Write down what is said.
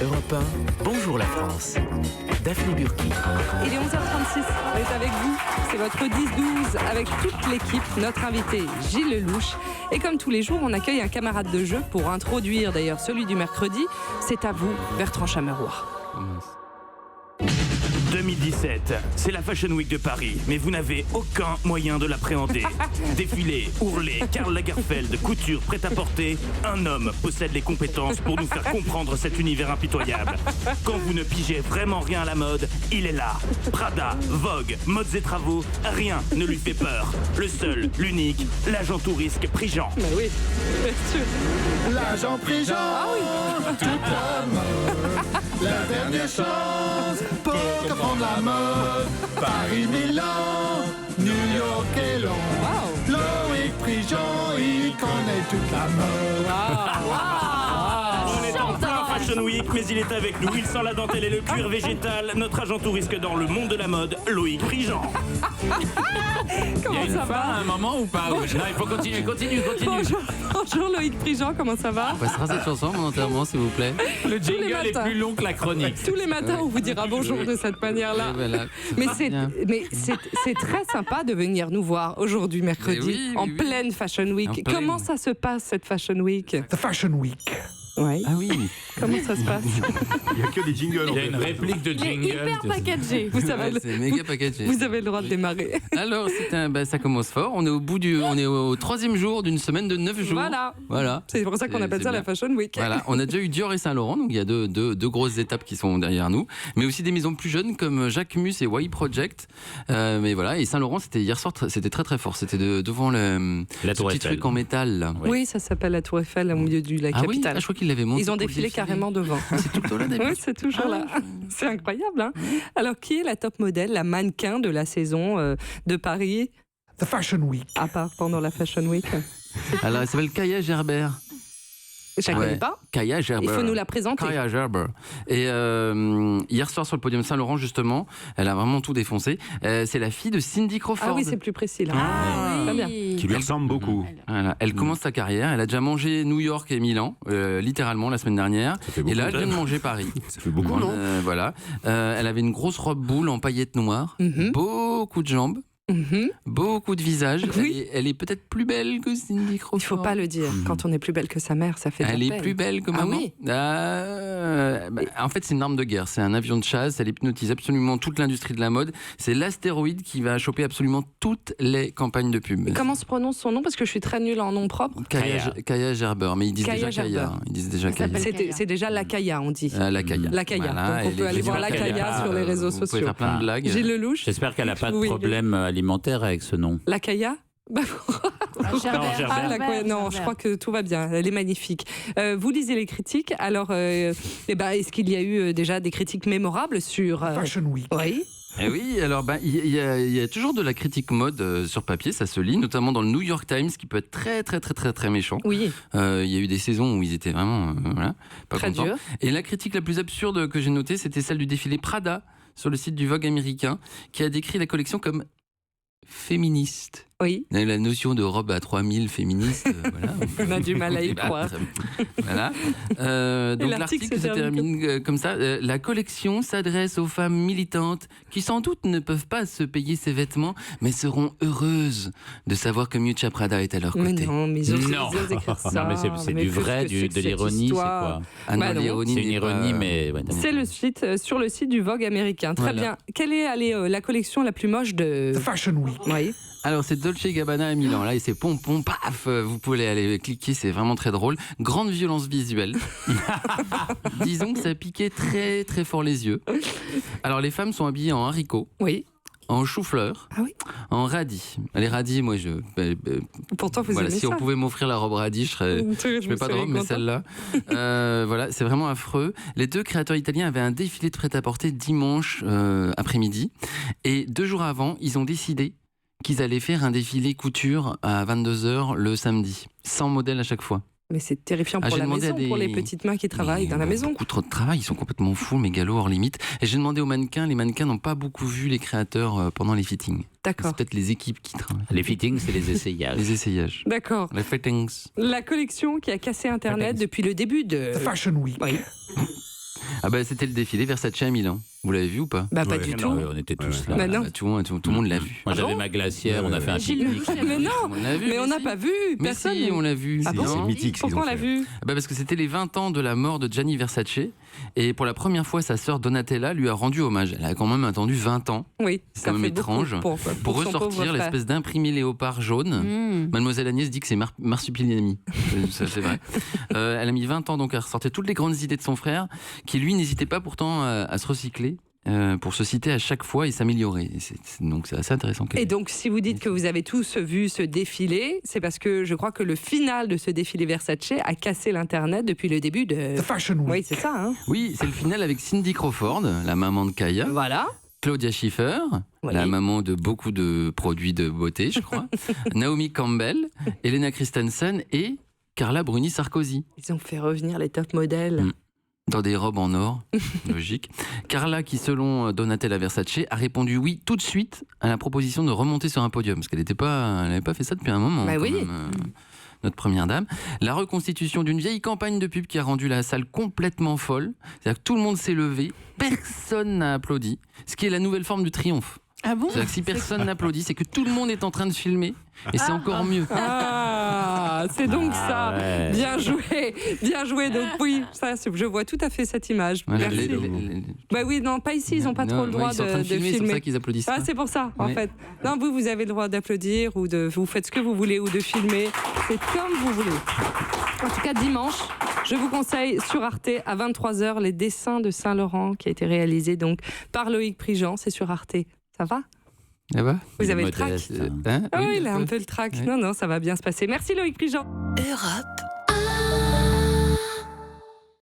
Europe 1, bonjour la France. Daphné Burki. Il est 11h36, on est avec vous. C'est votre 10-12 avec toute l'équipe. Notre invité, Gilles Lelouch. Et comme tous les jours, on accueille un camarade de jeu pour introduire d'ailleurs celui du mercredi. C'est à vous, Bertrand Chameroy. 2017, c'est la Fashion Week de Paris, mais vous n'avez aucun moyen de l'appréhender. Défilé, ourlé, Karl Lagerfeld, couture, prêt-à-porter, un homme possède les compétences pour nous faire comprendre cet univers impitoyable. Quand vous ne pigez vraiment rien à la mode, il est là. Prada, Vogue, Modes et Travaux, rien ne lui fait peur. Le seul, l'unique, l'agent touriste Prigent. Mais oui, bien sûr. L'agent Prigent, toute la mode, la dernière chance pour comprendre la mode. Paris, Milan, New York et Londres. Wow. Loïc Prigent, il connaît toute la mode. On est en plein Fashion Week, mais il est avec nous. Il sent la dentelle et le cuir végétal. Notre agent touriste dans le monde de la mode, Loïc Prigent. Comment ça va à un moment ou pas? Non, il faut continuer. Bonjour Loïc Prigent, comment ça va? On passera cette chanson, mon enterrement, s'il vous plaît. Le jingle est matins. plus long que la chronique. Tous les matins, on vous dira bonjour de cette manière-là. Voilà, Mais bien. c'est très sympa de venir nous voir aujourd'hui, mercredi, Oui, en oui. pleine Fashion Week. En pleine. Comment ça se passe, cette Fashion Week? The Fashion Week. Oui. Ah oui. Comment ça se passe? Il n'y a que des jingles. Il y a une réplique de jingle. packagé. Vous avez, Ouais, c'est méga packagé. vous avez le droit de démarrer. Alors, ça commence fort. On est on est au 3e jour d'une semaine de 9 jours. Voilà. C'est pour ça qu'on appelle ça la Fashion Week. Voilà, on a déjà eu Dior et Saint-Laurent, donc il y a deux grosses étapes qui sont derrière nous, mais aussi des maisons plus jeunes comme Jacquemus et Y Project. Mais voilà, et Saint-Laurent, c'était hier soir, c'était très très fort. C'était devant La ce Tour petit Eiffel. truc en métal. Là. Oui, ça s'appelle la Tour Eiffel au milieu de la Ah oui, capitale. je crois qu'ils l'avaient monté. Ils ont pour le défilé défilé. carrément devant. C'est tout le temps là, Oui, d'habitude. c'est toujours là. C'est incroyable. Hein. Alors, qui est la top modèle, la mannequin de la saison de Paris, The Fashion Week. à part pendant la Fashion Week? Alors, elle s'appelle Kaya Gerber. Je ne connais Ouais. pas. Kaya Gerber. Il faut nous la présenter. Kaya Gerber. Et hier soir sur le podium Saint-Laurent, justement, elle a vraiment tout défoncé. C'est la fille de Cindy Crawford. Ah oui, c'est plus précis là. Très bien. Qui lui ressemble beaucoup. Voilà. Elle commence sa carrière. Elle a déjà mangé New York et Milan, littéralement la semaine dernière. Ça fait beaucoup. Et là, elle vient de manger Paris. Ça fait beaucoup, non? Voilà. Elle avait une grosse robe boule en paillettes noires, beaucoup de jambes. Beaucoup de visages. Oui. Elle est peut-être plus belle que Cindy Crawford. Il ne faut pas le dire. Quand on est plus belle que sa mère, ça fait de la Elle est peine. plus belle que Ah maman. oui. En fait, c'est une arme de guerre. C'est un avion de chasse. Elle hypnotise absolument toute l'industrie de la mode. C'est l'astéroïde qui va choper absolument toutes les campagnes de pub. Comment se prononce son nom? Parce que je suis très nulle en nom propre. Kaya Gerber, mais ils disent Kaya déjà Kaya. Gerber. Ils disent déjà Kaya. C'est déjà la Kaya, on dit. La Kaya. La Kaya. Voilà, Donc on elle peut est aller voir la quasiment Kaya sur les réseaux Vous pouvez sociaux. faire plein de blagues. Gilles Lelouch, J'espère qu'elle n'a pas de Oui. problème alimentaire avec ce nom. la Kaya. Gerber. Ah, non, je crois que tout va bien. Elle est magnifique. Vous lisez les critiques. Alors, est-ce qu'il y a eu déjà des critiques mémorables sur Fashion Week. Oui. Eh oui, alors il y a toujours de la critique mode sur papier, ça se lit, notamment dans le New York Times, qui peut être très très très très très méchant. Oui. Il y a eu des saisons où ils étaient vraiment pas Très contents. dur. Et la critique la plus absurde que j'ai notée, c'était celle du défilé Prada sur le site du Vogue américain, qui a décrit la collection comme féministe. Oui. La notion de robe à 3000 féministe, voilà. On a du mal à y croire. Voilà. Donc l'article l'article se termine comme ça. La collection s'adresse aux femmes militantes qui sans doute ne peuvent pas se payer ces vêtements, mais seront heureuses de savoir que Miuccia Prada est à leur Mais côté. non, mais ils osent Non. écrire ça. Non, mais c'est du qu'est-ce vrai, que c'est que de cette l'ironie, c'est histoire quoi? Ah non, Bah non. l'ironie C'est une n'est pas- ironie, mais... ouais, C'est le site, sur le site du Vogue américain. Très Voilà. bien. Quelle est la collection la plus moche de... The Fashion Week. Oui. Alors c'est Dolce & Gabbana à Milan, là, et c'est pompon, paf, vous pouvez aller cliquer, c'est vraiment très drôle. Grande violence visuelle. Disons que ça piquait très très fort les yeux. Alors les femmes sont habillées en haricots, Oui. en chou-fleur, Ah oui. en radis. Les radis, moi Pourtant, vous voilà, aimez si ça. on pouvais m'offrir la robe radis, je mets pas de robe, mais celle-là. Voilà, c'est vraiment affreux. Les deux créateurs italiens avaient un défilé de prêt-à-porter dimanche après-midi. Et 2 jours avant, ils ont décidé qu'ils allaient faire un défilé couture à 22h le samedi. 100 modèles à chaque fois. Mais c'est terrifiant Ah, pour j'ai la demandé à maison, pour des- les petites mains qui travaillent Mais dans la ils ont maison. beaucoup trop de travail, ils sont complètement fous, mégalos, hors limite. Et j'ai demandé aux mannequins, les mannequins n'ont pas beaucoup vu les créateurs pendant les fittings. D'accord. C'est peut-être les équipes qui travaillent. Les fittings, c'est les essayages. Les essayages. D'accord. Les fittings. La collection qui a cassé Internet Fittings. depuis le début de... The Fashion Week. Oui. Ah bah c'était le défilé Versace à Milan. Vous l'avez vu ou pas? Bah pas Ouais. du Non, tout. ouais, on était tous là. Bah non. Bah, tout le monde l'a vu. Moi, j'avais bon ma glacière, on a fait un pique-nique. Mais non, On l'a vu, mais on n'a si. pas vu, Mais personne. si, on l'a vu. Ah bon, Non. C'est mythique ce qu'ils Pourquoi on ont l'a fait. vu? Bah parce que c'était les 20 ans de la mort de Gianni Versace et pour la première fois sa sœur Donatella lui a rendu hommage. Elle a quand même attendu 20 ans Oui, C'est ça quand même fait étrange. beaucoup pour son pauvre ressortir frère. l'espèce d'imprimé léopard jaune. Mmh. Mademoiselle Agnès dit que c'est marsupilami. Ça, c'est vrai. Elle a mis 20 ans donc à ressortir toutes les grandes idées de son frère qui lui n'hésitait pas pourtant à se recycler. Pour se citer à chaque fois et s'améliorer. Donc c'est assez intéressant. Et donc, si vous dites que vous avez tous vu ce défilé, c'est parce que je crois que le final de ce défilé Versace a cassé l'Internet depuis le début de... The Fashion Week. Oui, c'est ça. Hein. Oui, c'est le final avec Cindy Crawford, la maman de Kaya, Voilà. Claudia Schiffer, Oui. la maman de beaucoup de produits de beauté, je crois, Naomi Campbell, Elena Christensen et Carla Bruni Sarkozy. Ils ont fait revenir les top modèles. Mm. Dans des robes en or, logique. Carla, qui selon Donatella Versace, a répondu oui tout de suite à la proposition de remonter sur un podium, parce qu'elle n'avait pas fait ça depuis un moment. Bah quand oui. même, notre première dame. La reconstitution d'une vieille campagne de pub qui a rendu la salle complètement folle. C'est-à-dire que tout le monde s'est levé, personne n'a applaudi, ce qui est la nouvelle forme du triomphe. Ah bon? C'est-à-dire que si personne n'applaudit, c'est que tout le monde est en train de filmer, et c'est encore mieux. Ah, c'est donc ça. ouais. Bien joué, bien joué. Donc oui, ça, je vois tout à fait cette image. Voilà, Merci. Bah oui, non, pas ici, ils n'ont pas trop le droit ils sont en train de de filmer. C'est pour ça filmer. qu'ils applaudissent. Ah, pas. c'est pour ça, en Oui. fait. Non, vous avez le droit d'applaudir ou vous faites ce que vous voulez ou de filmer. C'est comme vous voulez. En tout cas, dimanche, je vous conseille sur Arte à 23h les dessins de Saint-Laurent qui a été réalisé donc par Loïc Prigent. C'est sur Arte. Ça va? Ça va? Vous avez le Modeste, trac? hein. Hein? Ah oui, il a un un peu. peu le trac. Oui. Non, ça va bien se passer. Merci Loïc Prigent. Europe